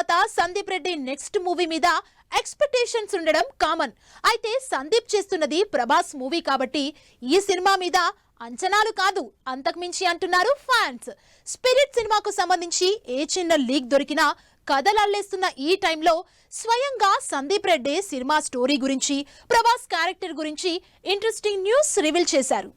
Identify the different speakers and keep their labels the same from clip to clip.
Speaker 1: తర్వాత Sandeep Reddy next movie మీద expectations ఉండడం కామన్. అయితే సందీప్ చేస్తున్నది ప్రభాస్ మూవీ కాబట్టి ఈ సినిమా మీద అంచనాలు కాదు అంతకుమించి అంటున్నారు ఫ్యాన్స్. స్పిరిట్ సినిమాకు సంబంధించి ఏ చిన్న లీక్ దొరికినా కథలల్లేస్తున్న ఈ టైంలో స్వయంగా సందీప్ రెడ్డి సినిమా స్టోరీ గురించి, ప్రభాస్ క్యారెక్టర్ గురించి ఇంట్రెస్టింగ్ న్యూస్ రివీల్ చేశారు.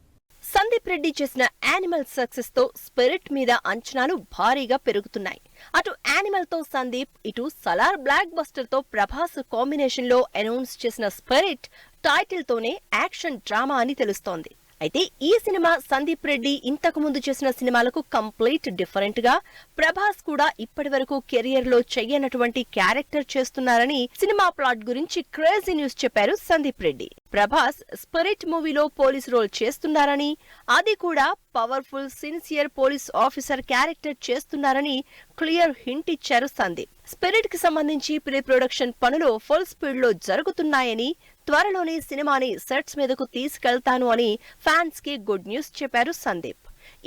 Speaker 2: సందీప్ రెడ్డి చేసిన యానిమల్ సక్సెస్ తో స్పిరిట్ మీద అంచనాలు భారీగా పెరుగుతున్నాయి. అటు యానిమల్ తో సందీప్, ఇటు సలార్ బ్లాక్ బస్టర్ తో ప్రభాస్ కాంబినేషన్ లో అనౌన్స్ చేసిన స్పిరిట్ టైటిల్ తోనే యాక్షన్ డ్రామా అని తెలుస్తోంది. అయితే ఈ సినిమా సందీప్ రెడ్డి ఇంతకు ముందు చేసిన సినిమాలకు కంప్లీట్ డిఫరెంట్ గా ప్రభాస్ కూడా ఇప్పటి వరకు కెరియర్ లో చెయ్యనటువంటి క్యారెక్టర్ చేస్తున్నారని సినిమా ప్లాట్ గురించి క్రేజీ న్యూస్ చెప్పారు సందీప్ రెడ్డి. ప్రభాస్ స్పిరిట్ మూవీలో పోలీస్ రోల్ చేస్తున్నారని, అది కూడా powerful sincere police officer character చేస్తున్నారని క్లియర్ హింట్ ఇచ్చారు సందీప్. స్పిరిట్ కి సంబంధించి ప్రీ ప్రొడక్షన్ పనులు ఫుల్ స్పీడ్ లో జరుగుతున్నాయని, త్వరలోనే సినిమాని సెట్స్ మీదకు తీసుకెళ్తాను అని ఫ్యాన్స్ కి గుడ్ న్యూస్ చెప్పారు సందీప్.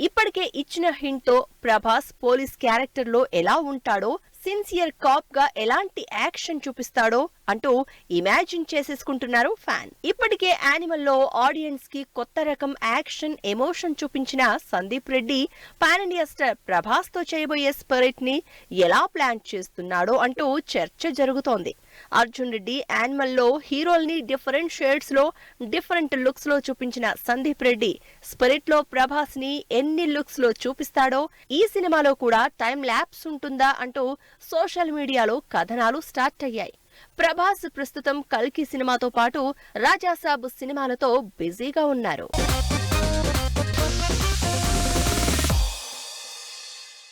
Speaker 2: ఇప్పటికే ఇచ్చిన హింట్ తో ప్రభాస్ పోలీస్ క్యారెక్టర్ లో ఎలా ఉంటాడో, సిన్సియర్ కాప్ గా ఎలాంటి యాక్షన్ చూపిస్తాడో అంటూ ఇమాజిన్ చేసేసుకుంటున్నారు ఫ్యాన్. ఇప్పటికే యానిమల్ లో ఆడియన్స్ కి కొత్త రకం యాక్షన్ ఎమోషన్ చూపించిన Sandeep Reddy pan India star Prabhas తో చేయబోయే స్పిరిట్ ని ఎలా ప్లాన్ చేస్తున్నాడో అంటూ చర్చ జరుగుతోంది. అర్జున్ రెడ్డి యానిమల్ లో హీరోల్ని డిఫరెంట్ షేడ్స్ లో, డిఫరెంట్ లుక్స్ లో చూపించిన సందీప్ రెడ్డి స్పిరిట్ లో ప్రభాస్ ని ఎన్ని లుక్స్ లో చూపిస్తాడో, ఈ సినిమాలో కూడా టైం ల్యాప్స్ ఉంటుందా అంటూ సోషల్ మీడియాలో కథనాలు స్టార్ట్ అయ్యాయి. ప్రభాస్ ప్రస్తుతం కల్కి సినిమాతో పాటు రాజాసాబ్ సినిమాలతో బిజీగా ఉన్నారు.